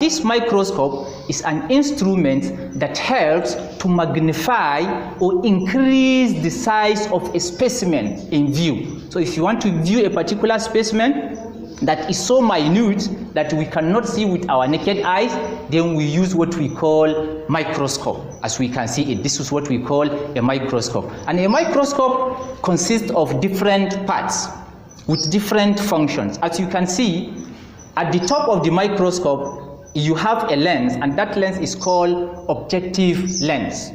this microscope is an instrument that helps to magnify or increase the size of a specimen in view. So if you want to view a particular specimen that is so minute that we cannot see with our naked eyes, then we use what we call microscope. As we can see it, this is what we call a microscope. And a microscope consists of different parts with different functions. As you can see, at the top of the microscope, you have a lens, and that lens is called objective lens.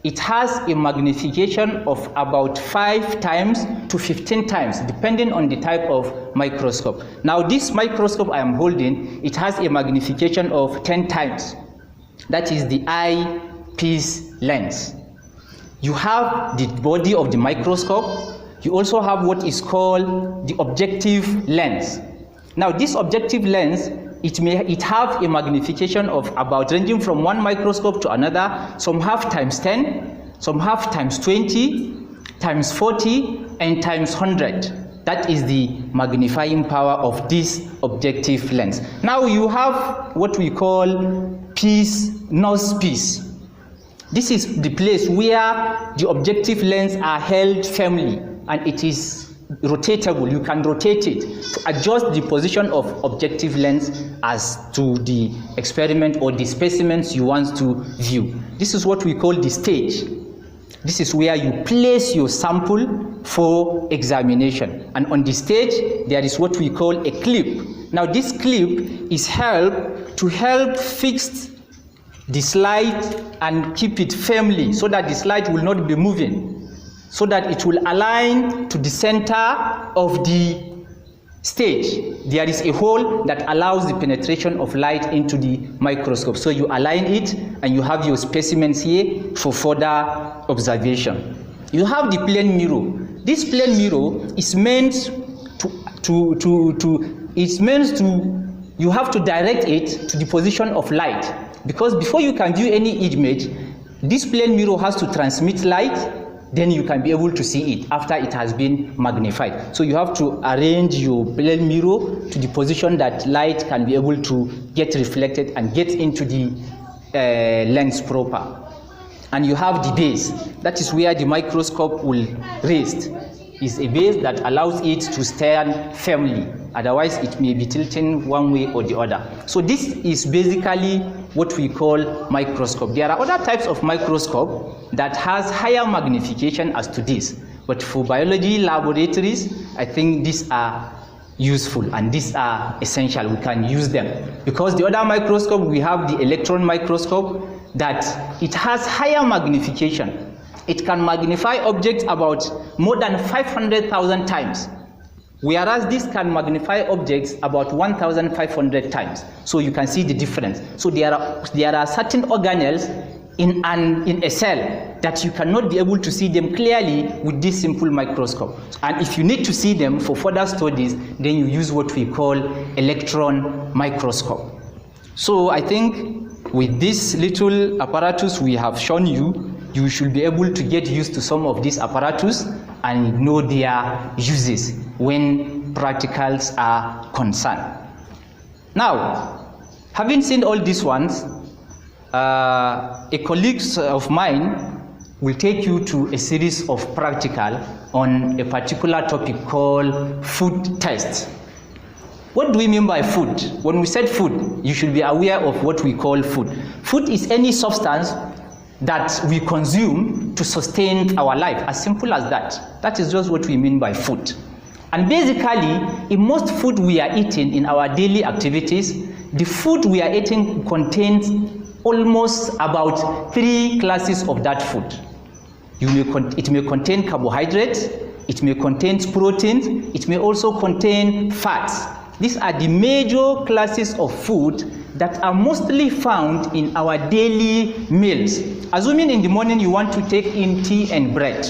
It has a magnification of about 5 times to 15 times, depending on the type of microscope. Now, this microscope I am holding, it has a magnification of 10 times. That is the eyepiece lens. You have the body of the microscope. You also have what is called the objective lens. Now, this objective lens, it have a magnification of about ranging from one microscope to another. Some have times 10, some have times 20, times 40, and times 100. That is the magnifying power of this objective lens. Now you have what we call nose piece. This is the place where the objective lens are held firmly, and it is rotatable. You can rotate it to adjust the position of objective lens as to the experiment or the specimens you want to view. This is what we call the stage. This is where you place your sample for examination. And on the stage, there is what we call a clip. Now, this clip is to help fix the slide and keep it firmly so that the slide will not be moving, so that it will align to the center of the stage. There is a hole that allows the penetration of light into the microscope. So you align it and you have your specimens here for further observation. You have the plane mirror. This plane mirror is meant you have to direct it to the position of light, because before you can view any image, this plane mirror has to transmit light. Then you can be able to see it after it has been magnified. So you have to arrange your plane mirror to the position that light can be able to get reflected and get into the lens proper. And you have the base. That is where the microscope will rest. It's a base that allows it to stand firmly. Otherwise, it may be tilting one way or the other. So this is basically what we call microscope. There are other types of microscope that has higher magnification as to this. But for biology laboratories, I think these are useful and these are essential. We can use them. Because the other microscope, we have the electron microscope, that it has higher magnification. It can magnify objects about more than 500,000 times, whereas this can magnify objects about 1,500 times. So you can see the difference. So there are certain organelles in a cell that you cannot be able to see them clearly with this simple microscope. And if you need to see them for further studies, then you use what we call electron microscope. So I think with this little apparatus we have shown you, you should be able to get used to some of these apparatus and know their uses when practicals are concerned. Now, having seen all these ones, a colleague of mine will take you to a series of practical on a particular topic called food test. What do we mean by food? When we said food, you should be aware of what we call food. Food is any substance that we consume to sustain our life, as simple as that. That is just what we mean by food. And basically, in most food we are eating in our daily activities, the food we are eating contains almost about 3 classes of that food. It may contain carbohydrates, it may contain proteins, it may also contain fats. These are the major classes of food that are mostly found in our daily meals. Assuming in the morning you want to take in tea and bread.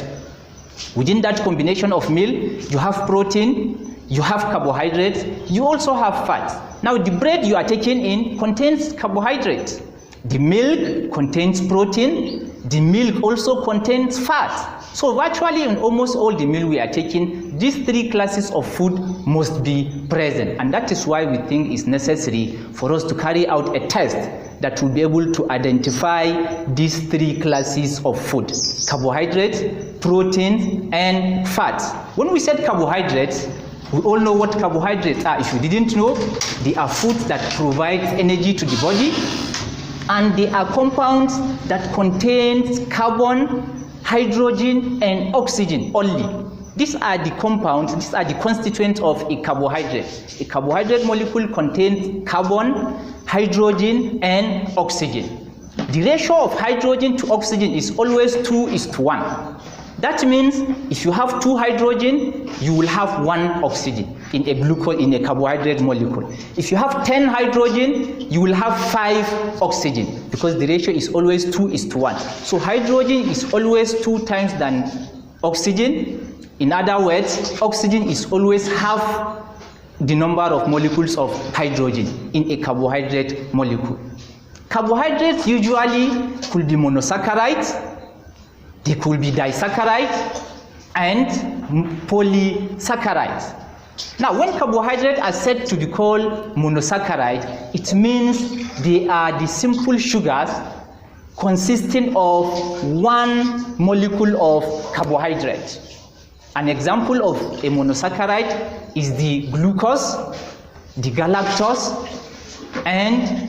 Within that combination of meal, you have protein, you have carbohydrates, you also have fats. Now the bread you are taking in contains carbohydrates. The milk contains protein, the milk also contains fat. So virtually in almost all the meal we are taking, these three classes of food must be present, and that is why we think it's necessary for us to carry out a test that will be able to identify these three classes of food: carbohydrates, proteins, and fats. When we said carbohydrates, we all know what carbohydrates are. If you didn't know, they are foods that provide energy to the body, and they are compounds that contain carbon, hydrogen, and oxygen only. These are the compounds, these are the constituents of a carbohydrate. A carbohydrate molecule contains carbon, hydrogen, and oxygen. The ratio of hydrogen to oxygen is always 2:1. That means if you have 2 hydrogen, you will have 1 oxygen in a carbohydrate molecule. If you have 10 hydrogen, you will have 5 oxygen, because the ratio is always 2:1. So hydrogen is always 2 times than oxygen. In other words, oxygen is always half the number of molecules of hydrogen in a carbohydrate molecule. Carbohydrates usually could be monosaccharides, they could be disaccharides, and polysaccharides. Now, when carbohydrates are said to be called monosaccharides, it means they are the simple sugars consisting of 1 molecule of carbohydrate. An example of a monosaccharide is the glucose, the galactose, and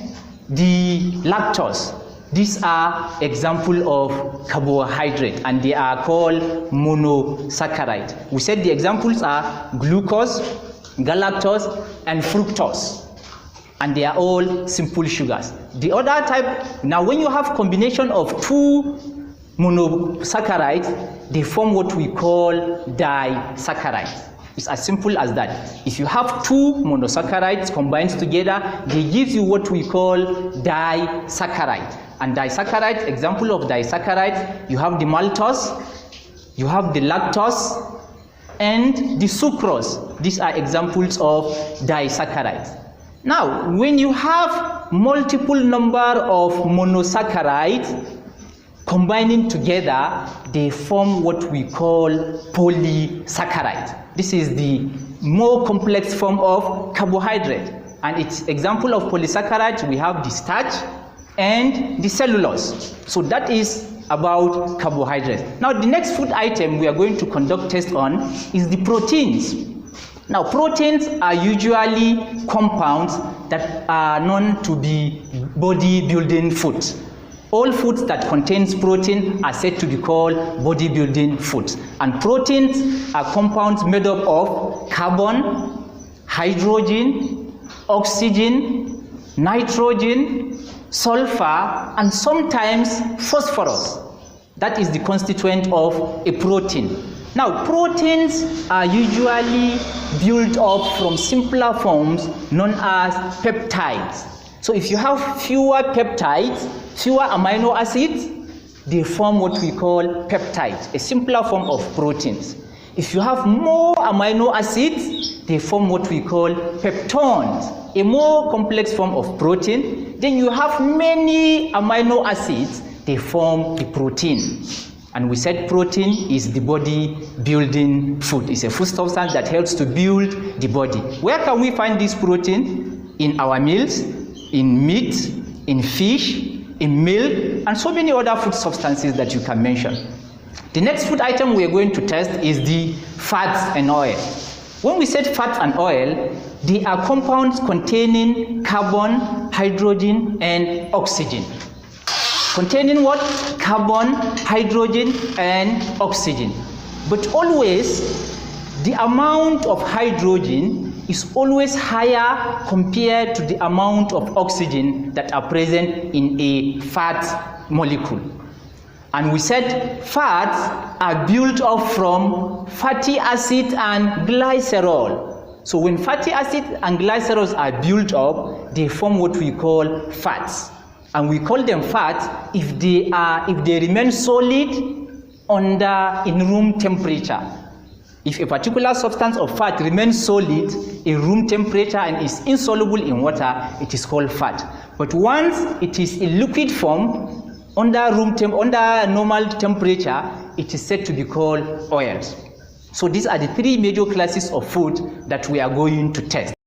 the lactose. These are examples of carbohydrate, and they are called monosaccharide. We said the examples are glucose, galactose, and fructose, and they are all simple sugars. The other type, now when you have combination of 2 monosaccharides, they form what we call disaccharides. It's as simple as that. If you have 2 monosaccharides combined together, they give you what we call disaccharide. And disaccharide, example of disaccharide, you have the maltose, you have the lactose, and the sucrose. These are examples of disaccharides. Now, when you have multiple number of monosaccharides combining together, they form what we call polysaccharide. This is the more complex form of carbohydrate, and its example of polysaccharides, we have the starch and the cellulose. So that is about carbohydrates. Now the next food item we are going to conduct test on is the proteins. Now proteins are usually compounds that are known to be bodybuilding foods. All foods that contains protein are said to be called bodybuilding foods. And proteins are compounds made up of carbon, hydrogen, oxygen, nitrogen, sulfur, and sometimes phosphorus. That is the constituent of a protein. Now, proteins are usually built up from simpler forms known as peptides. So if you have fewer peptides, fewer amino acids, they form what we call peptides, a simpler form of proteins. If you have more amino acids, they form what we call peptones, a more complex form of protein. Then you have many amino acids, they form the protein. And we said protein is the body building food. It's a food substance that helps to build the body. Where can we find this protein? In our meals, in meat, in fish, in milk, and so many other food substances that you can mention. The next food item we are going to test is the fats and oil. When we said fats and oil, they are compounds containing carbon, hydrogen, and oxygen. Containing what? Carbon, hydrogen, and oxygen. But always, the amount of hydrogen is always higher compared to the amount of oxygen that are present in a fat molecule. And we said fats are built up from fatty acid and glycerol. So when fatty acid and glycerols are built up, they form what we call fats. And we call them fats if they remain solid in room temperature. If a particular substance of fat remains solid in room temperature and is insoluble in water, it is called fat. But once it is in liquid form, under normal temperature, it is said to be called oils. So these are the three major classes of food that we are going to test.